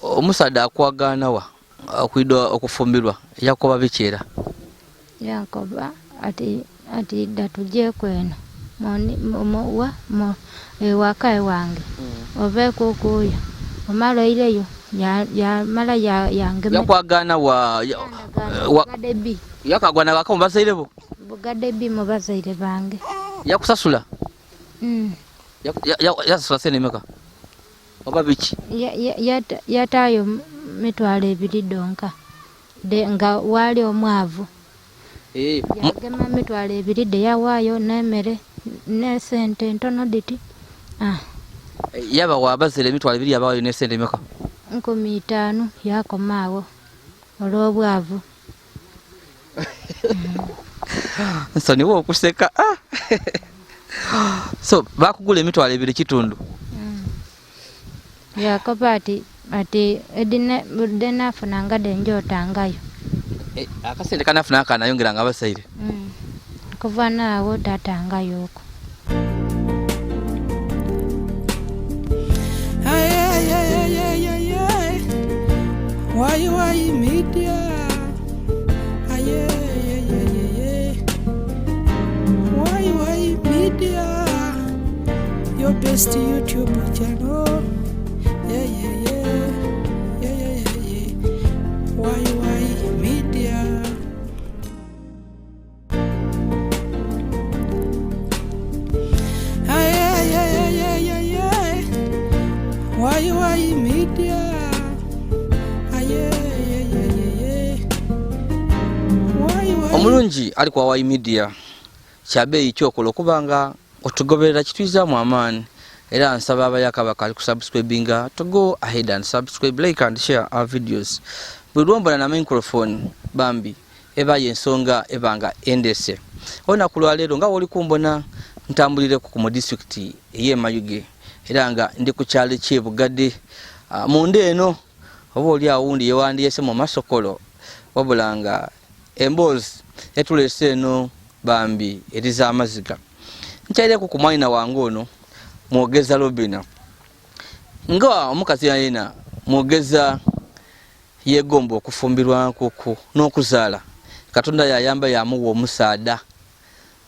omusaadha akwagaana wa akwidwa okufumbirwa yakoba bikyera yakoba ati datuje kweno wakae wange oveko kuyo omalo ileyo ya mala yange yakwagaana wa gadebi yakagwana waka mubazaire bo gadebi mubazaire bange yakusasula yasasula sene meka oba biki yatayo mitwalo ebiri donka de nga wali omwavu yagema mitwalo ebiri de yawaayo n'emmere ne sente ntono diti yaba wabazaire emitwalo ebiri yabaayo ne sente meka 5,000 yakomaawo olw'obwavu so niwo okuseka so bakugula emitwalo ebiri kitundu yakoba ati edinafuna nga denjotangayo akasente kanafuna akanayongera nga basaire kuva naawo tatangayo oko Why media? Why media? Your best YouTube channel. Yeah. Why media? Why media? Omulungi ali kwa Wai Media kyabeeyi kyokola okubanga otugoberera kitwizamu amaani era nsaba abayaka bakali kusubscribinga to go ahead and subscribe, like and share our videos. Bulwombana na microphone bambi eba yensonga ebanga endese ona kulwa lero nga oli kumbona ntambulire ku district eye Mayuge era nga ndi ku kyalo kyebugadde munde eno oba oli awundi yewandiyese mu masokolo wabulanga embozi etulese eno bambi eriza amaziga nchaire ku kumwaina wange ono mwogeza Robina nga omukazi yena mwogeza yegombo okufumbirwa nkuku n'okuzaala Katonda yayamba yamuwa omusaada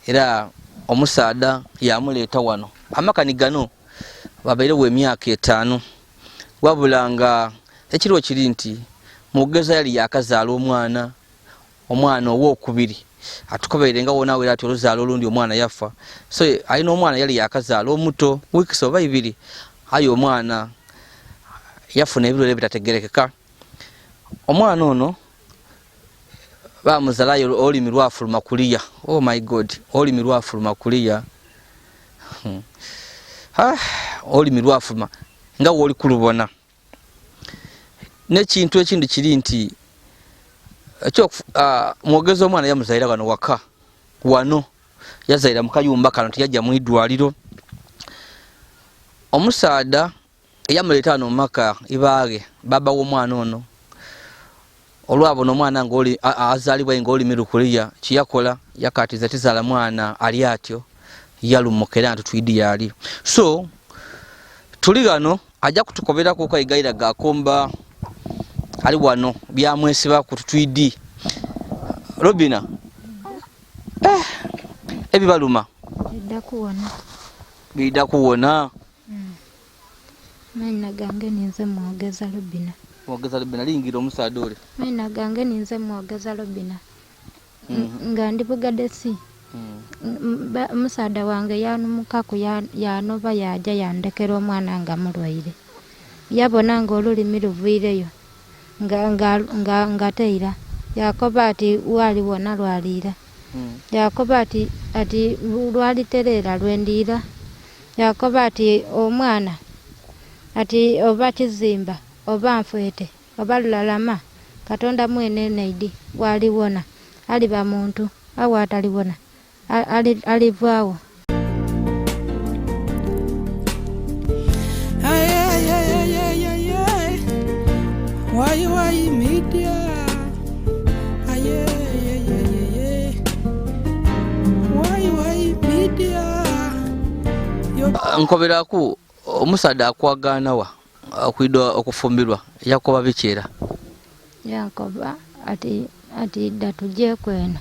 era omusaada yamuleeta wano amakani gano babaire we emyaka 5 wabulanga ekiro kiri nti mwogeza yali yakazaala omwana ow'okubiri atukobeere nga wona wera ati oluzaala olundi omwana yafa so alina omwana yali yakazaala omuto weeks oba 2 ayo omwana yafuna ebirole bitategerekeka omwana ono bamuzalayo olulimi lwafuluma kuliya oh my god olulimi lwafuluma kuliya olulimi lwafuluma nga woli kulubona nekintu ekindi kiri nti ekyo mwogeza omwana yamuzaira wano waka wano yazaira mukayumba kano tiyajja mu idwaliro omusaada eyamuleta no mumaka ibaage baba w'omwana ono olwabo n'omwana ngoli azalibwa ngoli mirukuliya kiyakola yakatiza tizala mwana ali atyo yalumukera ntutwidi yali so tuli gano ajja kutukobera ko kayigaira gakomba ali wano byamwesiba kututwidi Robina ebibaluma bida kuwona Mena gange ninze mwogeza Robina mwogeza Robina lingira omusaada ole mena gange ninze mwogeza Robina nga ndi bugadesi omusaada wange yanumukaku yanoba yajja yandekera omwana nga mulwaire yabona nga olulimi luviireyo nga teira yakoba ati wali wona lwalira yakoba ati lwaliterera lwendira yakoba ati omwana ati oba kizimba oba nfwete oba lulalama Katonda mwene neidi waliwona aliba muntu awo ataliwona alivaawo Why media? Why media? nkoberaku omusaada akwagaana wa akwidwa okufumbirwa yakoba bichera yankoba ati datuje kweno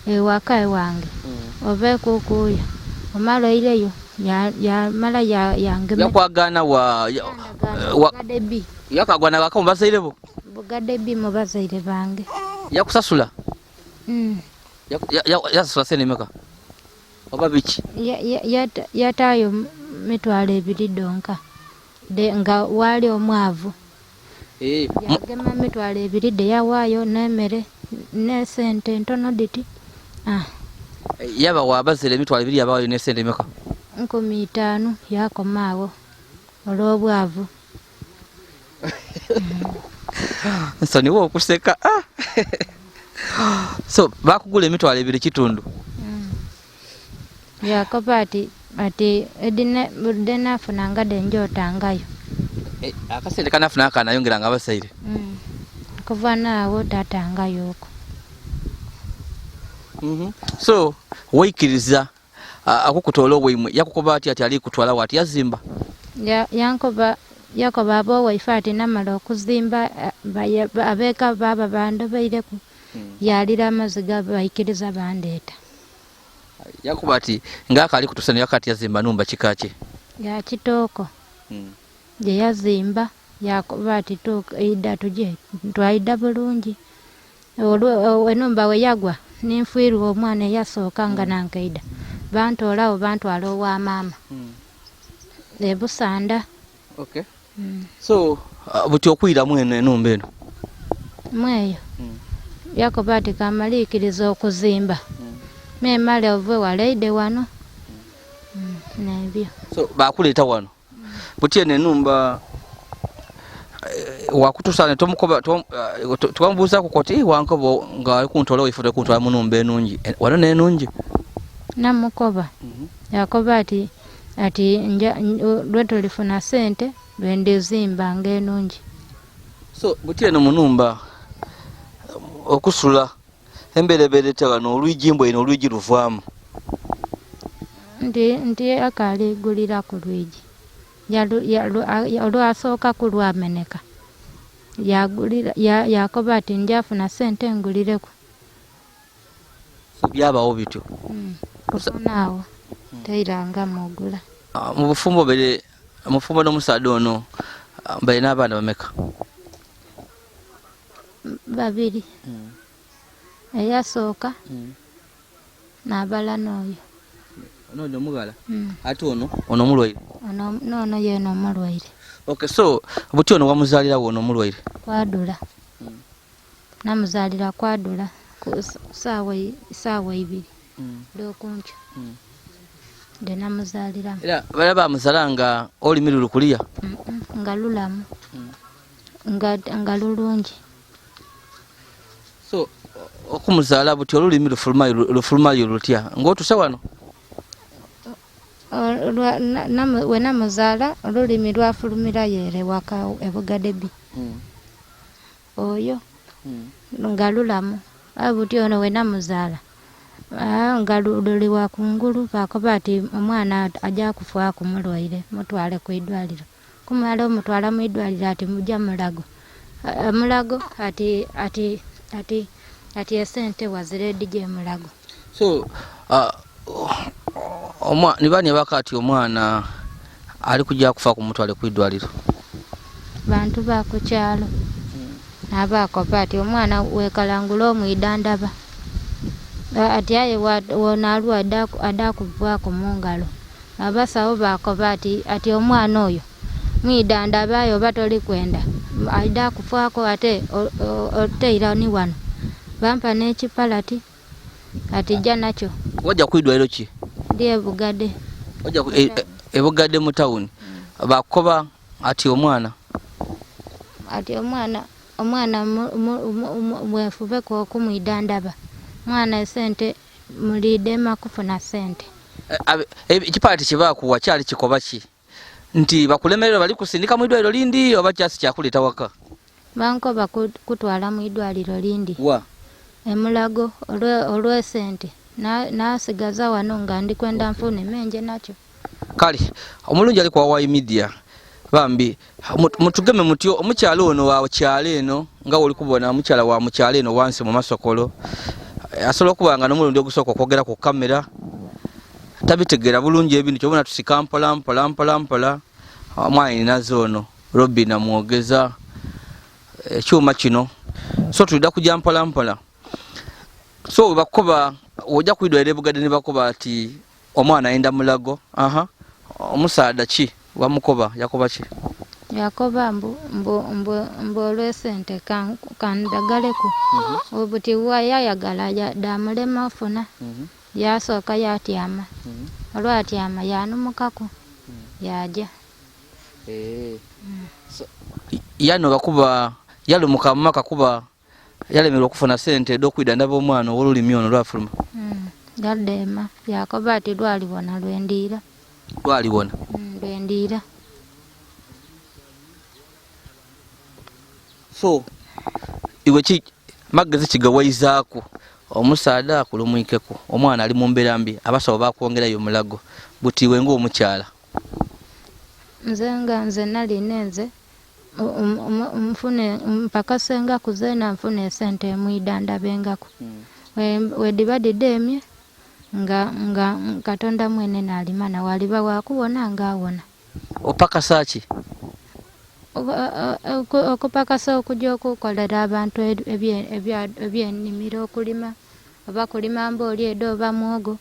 wakae wange ove kukuya omalo ileyo ya mala yange yakwagana gadebi yakagwana waka mubazairebo bugadebi mubazaire bange yakusasula yasasula sene meka oba bichi yatayo mitwalo 2 donka nga wali omwavu yagema mitwalo 2 de yawayo nemere ne sente ntono diti yaba wabazire mitwalo 2 yabayo ne sente meka 5,000 yakomaawo olw'obwavu. So niwo okuseka. So bakugula emitwalo 2 kitundu. Yakoba ati edina afunanga denjotangayo. Akasente kanafuna akanayongera nga basaire. Kuva naawo tatangayo okwo. So waikiriza akukutola obwimwe yakukoba ati ali kutwala wati yazimba yakoba abo waifati namala okuzimba abeka baba bando baireku yalira amaziga baikiriza bandeta yakuba ati ngaka ali kutusana yakati yazimba numba kikache ya kitoko je yazimba yakoba ati ida tuje twaida bulungi enumba we yagwa ninfuiru omwana yasoka nga nankaida bantolawo bantwala owa mama ebusanda. Okay. So buti okwira mwene enumba eno mweyo yakoba ati kamalikiriza okuzimba memale ove waleide wano nebyo. So bakuleta wano buti ene enumba wakutusana tomukoba twambuza kukoti wankobo nga kuntola oifuta kuntwala munumba enungi wano nenungi namukoba yakoba ati lweto lifuna sente lwendezimba ngenungi. So buti eno munumba okusula emberebere tawano olwijimbo eno olwiji luvamu ndi akali gulira ku lwiji olwasoka kulwameneka yagulira yakoba ati njafuna sente ngulireku. So byabawo bityo kufunawo teiranga mugula mu bufumbo bere mufumbo n'omusada ono balina abaana bameka? 2 eyasooka n'abala n'oyo ono mugala ate ono mulwaire ono yeno omulwaire. Okay, so buti ono wamuzalira wono omulwaire Kwadula namuzalira Kwadula saawa 2 lokuncha de namuzalira era balaba amuzalanga olimi lulukuliya nga lulamu nga lulungi. So okumuzala buti olulimi lufulumayo lutya ng'otusa wano we namuzala olulimi lwafulumira yere waka ebugadebi oyo nga lulamu abuti ono we namuzala nga luli wa kungulu bakoba ati omwana ajja kufa kumulwaire mutwale ku idwaliro kumala omutwala mu idwaliro ati mujja mulago ati esente wazire dije mulago. So nibani bakati omwana ali kujja kufa kumutwale ku idwaliro bantu bakukyalo abakoba ati omwana wekalangula omwidandaba ati aye wonalwa adakuva kumungalo abasawo bakoba ati omwana oyo mwidandaba ayo batoli kwenda aida kufako ate oteira ni wano bampa n'ekipalati ati jja nakyo wajja kuidwaliro ki ndiye bugade wajja ebugade mu town bakoba ati omwana mwefuve ko kumwidandaba mwana esente mulidema kufuna sente ekipalati kibakuwa kyali kikoba ki nti bakulemerera bali kusindika mu idwaliro lindi oba kyasi kyakuleta waka bankoba kutwala mu idwaliro lindi wa emulago olw'esente nasigaza wano nga ndi kwenda nfune menje nakyo. Kale omulungi ali kwa Media bambi mutugeme mutyo omukyalo ono wa kyalo eno nga oli kubona omukyala wa mukyalo eno wansi mu masokolo asobola okubanga n'omulundi ogusooka okwogera ku kamera tabitegera bulungi ebintu kyobona tusika mpola omwani nazo ono Robin amwogeza ekyuma kino so tulida kujja mpola so bakuba ojja kuidwa ere Bugade ne bakuba ati omwana ayenda mulago omusaada ki bamukoba yakoba ki yakoba mbu olw'esente kandagaleko obuti wayayagala damulema ofuna yasooka yatyama olwatyama yanumukako yaja yano bakuba yalumuka mumaka kuba yalemera okufuna sente edokwida ndaba omwana olulimi ono lwafuluma yadema yakoba ati lwaliwona lwendiira lwendiira so iwe ki magezi kigawaizaako omusaada akulumwikeko omwana ali mu mbeera mbi abasawo bakwongerayo mulago butiwe ng'omukyala nze nali nenze mfune mpaka senga kuzena mfune sente mwidanda bengako wediba didemye nga Katonda mwene nalimana waliba wakubona ngawona opaka saaki okupakasa okujja okukolera abantu ebyennimiro okulima oba kulima mbooli edo oba mwogo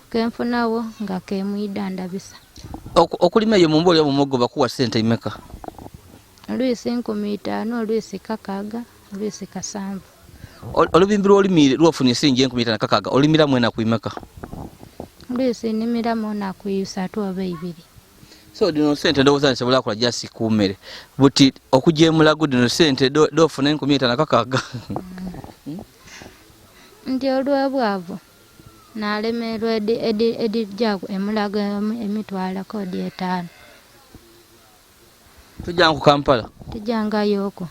kenfunawo nga kemwidanda bisa okulima eyo mu mbooli oba mwogo bakuwa sente imeka oluisi 15 oluisi 6 oluisi 7 olubimbi lw'olimire lwofunye singi 15 olimira mwena kuimeka oluisi nimiramu naku 3 oba 2 so dino sente ndowooza nsobola kola jasi kumere buti okujja emulago dino sente dofuna 15 nti olw'obwavu nalemerwa edijja emulago emitwalako 5 tujja ku Kampala tujangayooko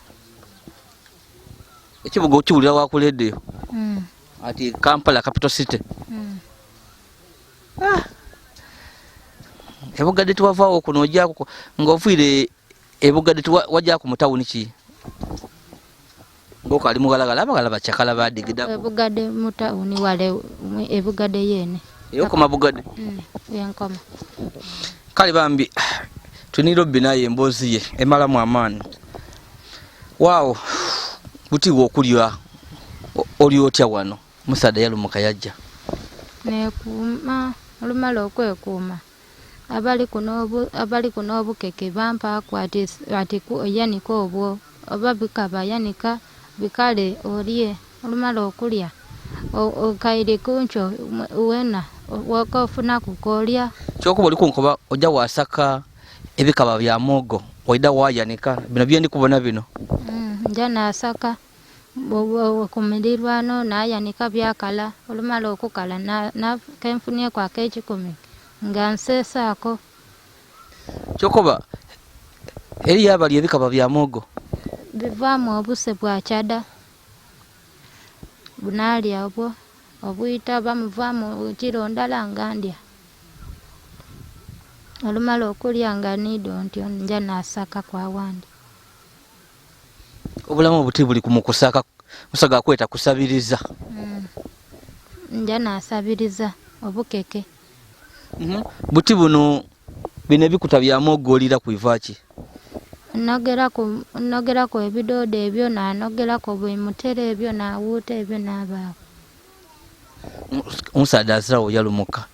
ekibuga okiwulira wakuleddeyo ati Kampala capital city Ebugade tuwavaawo kuno ojjako ng'ofiire Ebugade wajjako mu tawuni ki ng'okali mugalagala abagala bakyakala badigida Ebugade mu tawuni wale Ebugade yene eyokoma Bugade yenkoma kale bambi tuni Robin naye emboozi ye emalamu amaani waawo butiwa okulya oli otya wano musaada yalumuka yajja nekuuma olumala okwekuuma abali kuno obukeke bampaako ati yanika obwo oba bikaba yanika bikale olye olumala okulya okaire kuncho wena wakofuna kukolya kyokuba oli kunkoba ojja wasaka ebikaba bya mwogo oida wayanika bino byendi kubona bino nja nasaka okumirirwano nayanika byakala olumala okukala kenfunyeku ak'ekikumi nga nsesaako kyokuba eri abali ebikaba bya mwogo bivaamu obuse bwa kyada bunaalya obwo obuyita bamuvaamu kirondala nga ndya olumala okulya nga nido ntyo nja nasaka kwa wandi obulamu obuti buli kumukusaka musaga akweta kusabiriza nja nasabiriza obukeke buti buno bino ebikuta bya mwogo olira kuivaki nogerako ebidodo ebyo nanogerako bwemutere ebyo nawuuta ebyo nabaawo omusaada azirawo yalumuka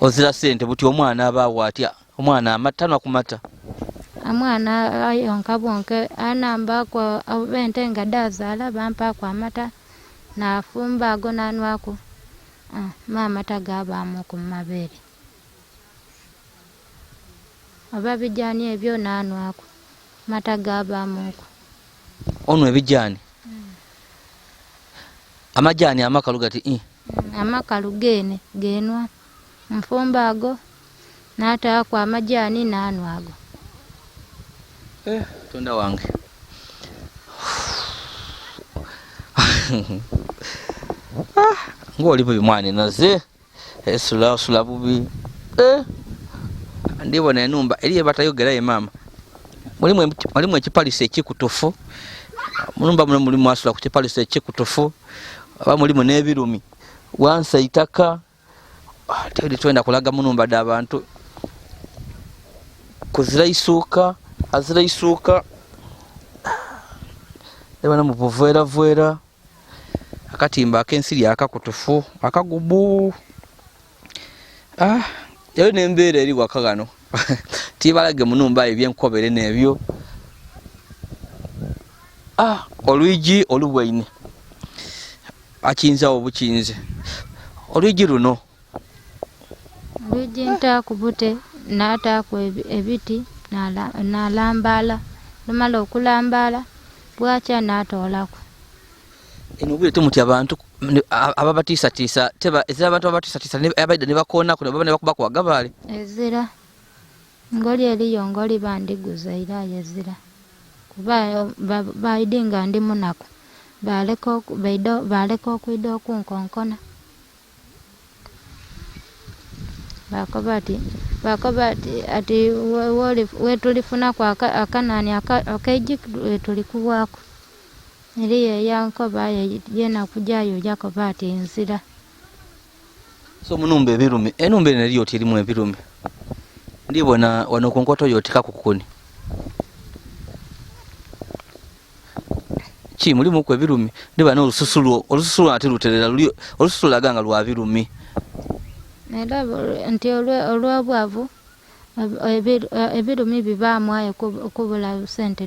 ozira sente buti omwana abaawo atya omwana amatanwa kumata omwana ayonka bwonke anambako bente nga dazaala bampaako amata nafumba ago nanwako maamata gabaamu ku mabeere oba bijani ebyo nanwako mata gabaamuku ono ebijani amajani amakalu gati amakalu gene genwa nfumba ago nataako amajani nanwago tonda wange ng'oli bubi mwana naze esula bubi ndibona enumba eriye batayogera mama mulimu ekipalisa ekikutufu munumba muno mulimu asula ku kipalisa ekikutufu aba mulimu n'ebirumi wansa itaka tedi twenda kulaga munumba d'abantu kuzira isuuka azira isuuka ebana mu buveera akatimba ak'ensiri akakutufu akagubu yayo n'embeera eri waka gano tibalage munumba ebyenkobere n'ebyo olwigi olubwaine akinzawo bukinze olwigi luno olwigi ntaakubute n'ataako ebiti n'alambaala lumala okulambaala bwakya n'atoolako eno bwire tumuti abantu ababatiisatiisa ezira abantu ababatiisatiisa abaida ne bakoonako ne baba ne bakuba kwagabaale ezira ngoli eriyo ngoli bandiguza era yezira kuba baidi nga ndi munaku baleka okwida okunkonkona bakoba ati wetulifunaku akanani akaiji wetulikuwaako eriyo eyankoba yena kujayo jakoba ati nzira so munumba ebirumi enumba eno eriyo oti erimu ebirumi ndibona wano ku nkoto yotika ku kukuni ki mulimu ku ebirumi ndibona olususulu ate luterera olususulu laganga lwa birumi era nti olwobwavu ebirumi bibaamu ayo kubula sente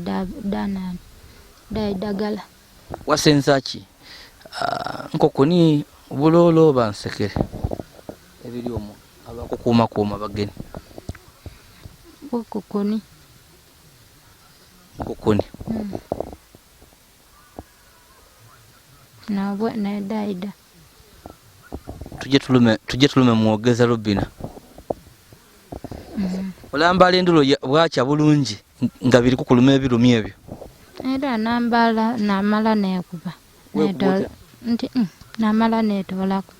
daidagala wasenza ki nkokuni bulolo bansekere ebiri omwo abakukuumakuuma bageni bukukuni nedaida tujje tulume muwogeza Rubina olambala endulo bwakya bulungi nga biri kukuluma ebirumi ebyo era nambala namala nekuba nti namala netolako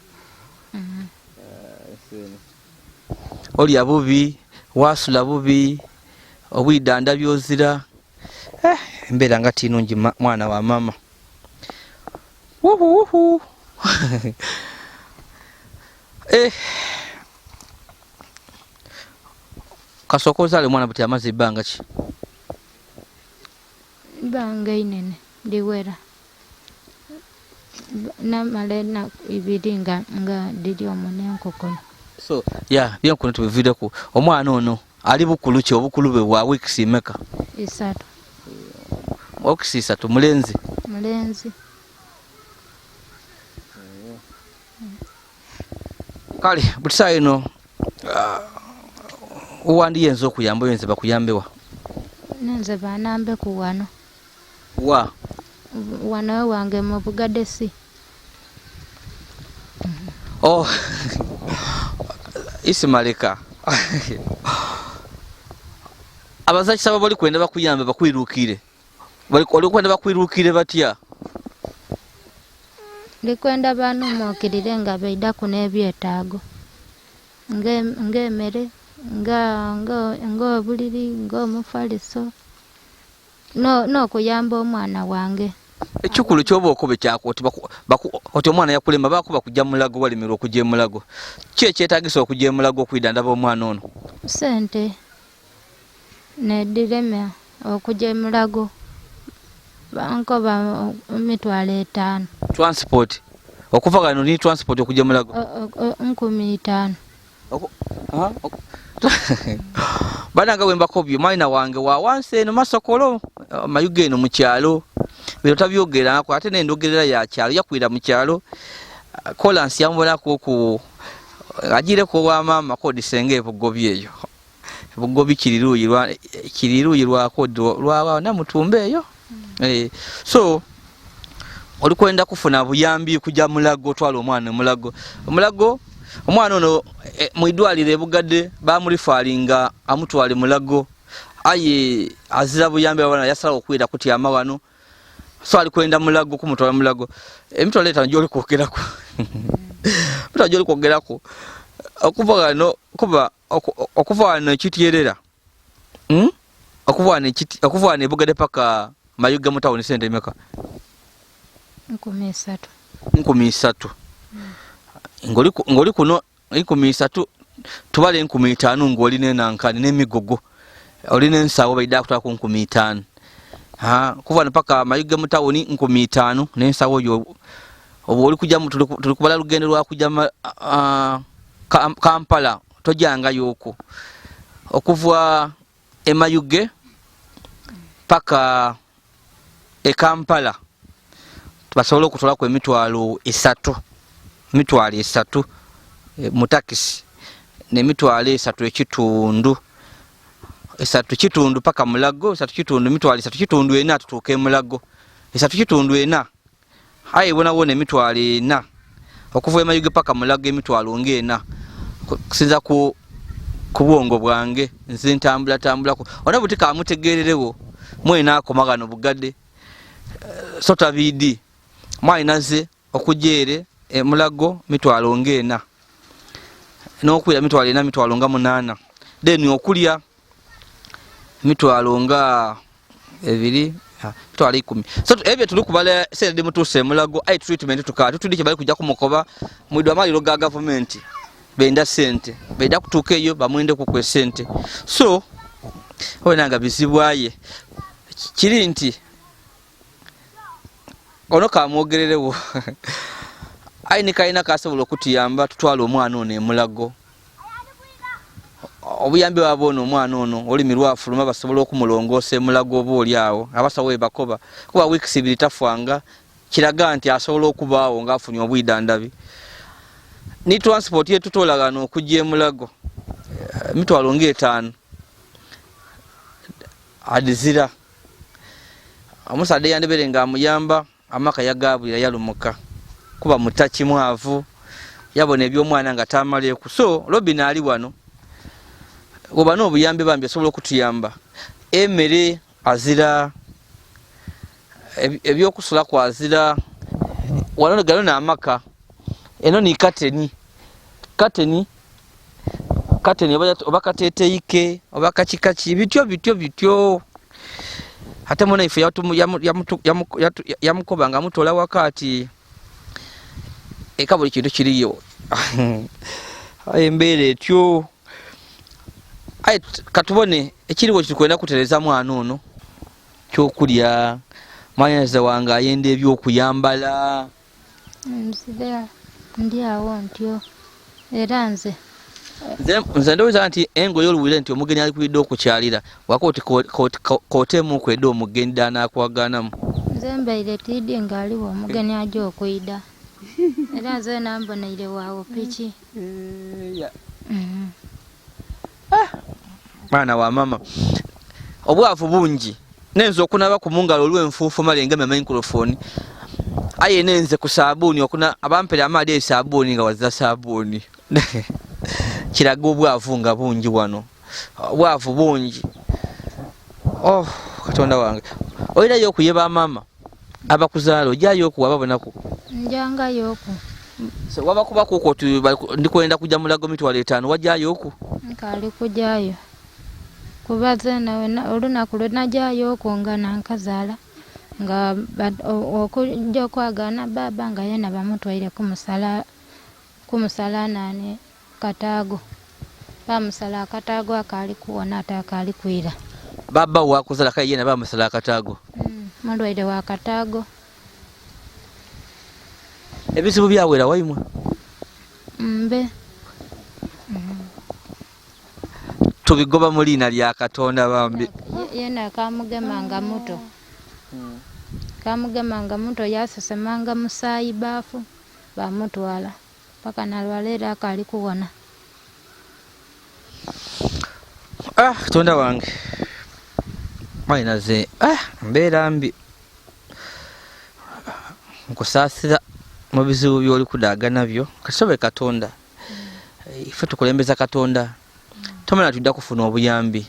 olya bubi wasula bubi obwidanda byozira embeera nga tinungi mwana wa mama wuhu kasooka ozaale omwana buti amaze ebbanga ki banga inene liwera namala enaku ibiri nga diri omwo n'enkokona so byenkuno tubiviireku omwana ono ali bukulu ki obukulu bwe bwa wiikisi mmeka 3 wiikisi 3 mulenzi kale buti saa ino uwandiyenza okuyamba oyenze bakuyambewa nenze banambe ku wano wano wange mu Bugadesi isimaleka abazaki saba bali kwenda bakuyambe bakwiruukire oli kwenda bakwiruukire batya likwenda banumukirire nga baidaku n'ebyetaago ng'emmere ng'obuliri ng'omufaliso n'okuyamba omwana wange ekikulu kyoba okobe kyako oti omwana yakulema bakuba kujja mulago walimirwa okujja emulago ki ekyetaagisa okujja emulago okwidandaba omwana ono sente nedirema okujja emulago bankoba 5,000 transport okuva gano ni transport okujja emulago 5,000 bananga wembakobyo mwalina wange wa wansi eno Masokolo mayuga eno mu kyalo bino tabyogerako ate n'endogerera ya kyalo yakwira mu kyalo kolansi yambolako ku agireko wa maama kodi senge ebugobi eyo ebugobi kiriruyi lwa kodi lwa namutumba eyo so olikwenda kufuna buyambi kujja mulago twala omwana mulago omwana ono mwidwalire Bugadde bamulifalinga amutwale mulago aye azira buyambi abana yasala okwira kutyama wano so alikwenda mulago kumutwala mulago emitwale tanjoli kwogerako mutwala joli kwogerako okuva gano kuba okuva nekitierera okuva nebugade paka mayuga mu town sente meka 13 ngoli kuno 13 tubale 15 ngoli nenankani nemigogo oli nensawo baida kutaka ku 15 kuva paka mayuga mu town 15 nensawo yo oli kujja tuli kubala lugendo lwa kujja Kampala tojanga yoko okuva emayuge paka Kampala tubasobola okutola ku emitwalo 3 mutakisi nemitwalo 3 ekitundu paka mulago 3 mitwalo 3 ena tutuuke mulago 3 hayi wona emitwalo 4 okuva emayuge paka mulago emitwalo ngena kusinza ku bwongo bwange nze ntambula ona butika amutegererewo mwena akomagano bugade sota bidi mwinaze okujere mulago mitwalo ngena n'okulya mitwalo 4 mitwalo nga 8 then okulya mitwalo nga 2 mitwalo 10 so ebyo tuli kubala sede mutuse mulago ai treatment tukati tudike bali kujja kumukoba mwidwa maliro ga government benda sente benda kutuka eyo bamwende ku kwesente so onanga bisibwaye kiri nti ono kamwogererewo aini kaina kasobola okutuyamba tutwala omwana ono emulago obuyambi babono omwana ono oli mirwafu luma basobola okumulongoosa emulago oba oli awo abasawo bakoba kuba weeks 2 tafwanga kiraga nti asobola okubaawo ngaafunye obwidandabi ni transport yetu tolagano okujja emulago mitwalo nga 5 adizira omusade yandebere nga amuyamba amaka yagabulira yalumuka kuba mutachi mwavu yabona ebyomwana nga tamaleku so Robin ali wano oba no buyambi bambi asobola okutuyamba emere azira ebyokusula kwa azira wano galo na amaka eno ni kateni oba kateteike oba kachikachi bityo hata mona ife yamukoba nga mutola wakati ekabuli kintu kiriyo ayembere etyo ai katubone ekiriwo kirikwenda kutereza mwana ono kyokulya manyaza wanga ayende ebyokuyambala nzira ndi awo ntyo era nze ndowooza nti engo y'oluwire nti omugeni ali kwidde okukyalira wakoti kootemu kwedde omugeni danakwaganamu nze mbaire tidde ngaaliwo omugeni ajja okwida era nze nambonaire waawo piki mwana wa mama obwavu bungi nenze okunaba ku mungalo olw'enfuufu malenga microphone aye nenze ku sabuni okuna abampere amali esabuni nga wazza sabuni kiraga obwavu nga bungi wano obwavu bungi katonda wange oyirayo okuyeba mama abakuzaalo ojjayo okuwa babonako njangayo oku so wabakuba kuko ndikwenda kujja mulago mitwalo 5 wajjayo oku nkali kujayo kubaze nawe olunaku lwe najayo oku nga nankazaala nga okujja okwagana baba nga yena bamutwaire kumusala nane Katago bamusala Katago akali kuwona ate akali kwira baba wakuzala kai yena bamusala Katago mulwaire wa Katago ebizibu byawera waimwe mbe tubigoba mulina lya Katonda bambi yena kamugemanga muto yasesemanga musayi bafu bamutwala paka nalwalera akali kuwona Katonda wange mainaze mbeera mbi nkusasira mu bizibu byoli kudaga nabyo kasobe Katonda ife tukulembeza Katonda tomala tudda kufuna obuyambi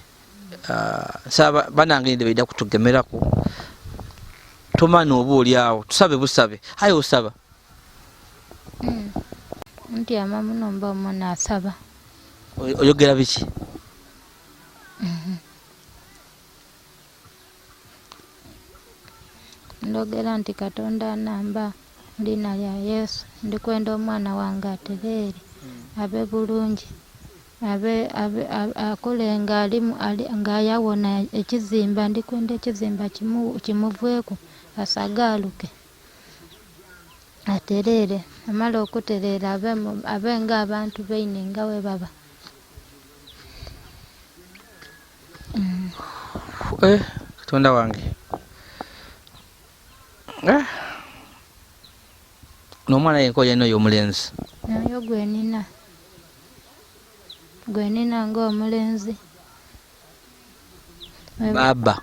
saba banange ndebe ida kutugemerako tomana obuli awo tusabe busabe hayo osaba nti amamu nomba omwana asaba oyogera biki ndogera nti Katonda anamba lina lya Yesu ndikwenda omwana wange atereere abe bulungi akole ng'ayawona ekizimba ndikwenda ekizimba kimuveeku asagaaluke atereere amala okutereera abe ng'abantu baine nga we baba. Katonda wange n'omwana yenko yena oyo omulenzi nayo gwenina ng'omulenzi baba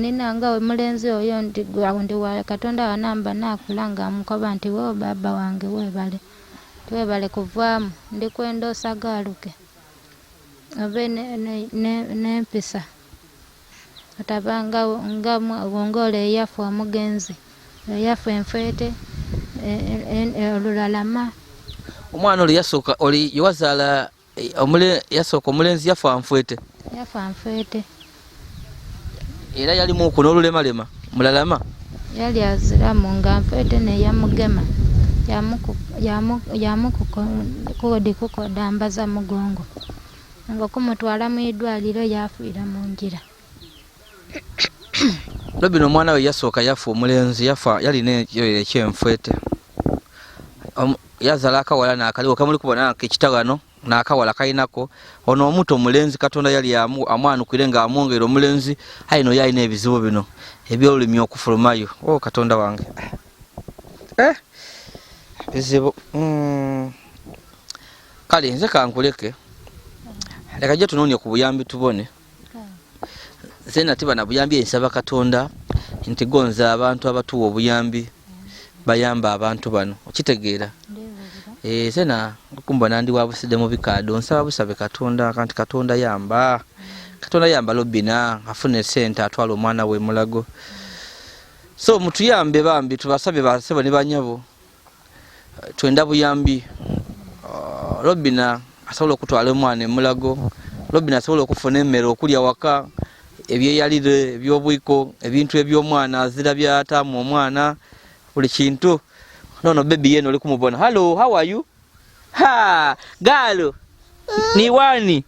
nina nga omulenzi oyo ndi wa Katonda wanamba nakula nga amukoba nti wo baba wange webale kuvaamu ndikwenda osagaaluke obe n'empisa otabanga wongola eyafu omugenzi eyafu enfeete olulalama. Omwana oli yasooka oli yewazaala yasooka omulenzi yafa anfwete era yalimu ku n'olulemalema mulalama yali aziramu nga nfeete neyamugema kukoda mbaza mugongo nga kumutwala mu idwaliro yafiira mu njira. Lobino omwana we yasooka yafa omulenzi yalina ekyenfwete yazala akawala n'akaliwo kamuli kubona ekitawano n'akawala kalinako ono omuto omulenzi Katonda yali amwanukire nga amwongera omulenzi ayino yalina ebizibu bino ebyolulimi okufulumayo. Katonda wange bizibu kale nze kankuleke leka gye tunoonye ku buyambi tubone nze nati bana buyambi ensaba Katonda nti gonza abantu abatuwa obuyambi bayamba abantu bano okitegeera sena kumbona ndi wabusidde mu bikaado nsaba busabe Katonda kanti Katonda yamba Lobina afune sente atwala omwana we mulago so mutuyambe bambi tubasabe basebo ne banyabo twenda buyambi Lobina asobola okutwala omwana mulago Lobina asobola okufuna emmere okulya waka ebyeyalire ebyobwiko ebintu ebyomwana azira byatamu omwana buli kintu nono baby yeno oli kumubona. Hello, how are you? Galo ni wani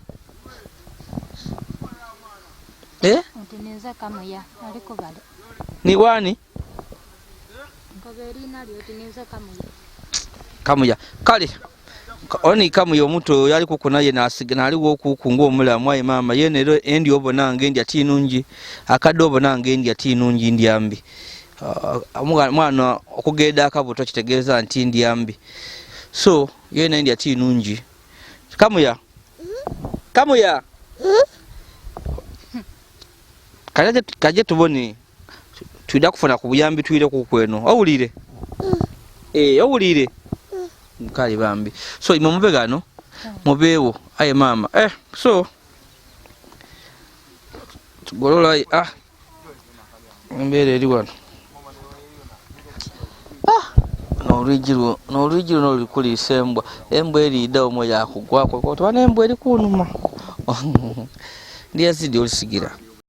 ntineza kamuya aliko bale ni wani ngoberina lyo tineza kamuya kale oni kamuya omuto yali kukunaye nasigana aliwo okukunga omulamu aye mama yenero endi obona ngendi atinungi akadde obona ngendi atinungi ndiambi mwana okugenda akabuto kitegeeza nti ndiambi so yena endi atinungi kamuya kaje tubone tuida kufuna ku buyambi tuire ku kweno owulire owulire mukali bambi so imumube gano mubeewo aye mama so tugolola mbere eri wano n'olwijiro n'olulikulisa embwa eriida omwe yakugwako tubana embwa eri kunuma ndi Yazid Yolisigira.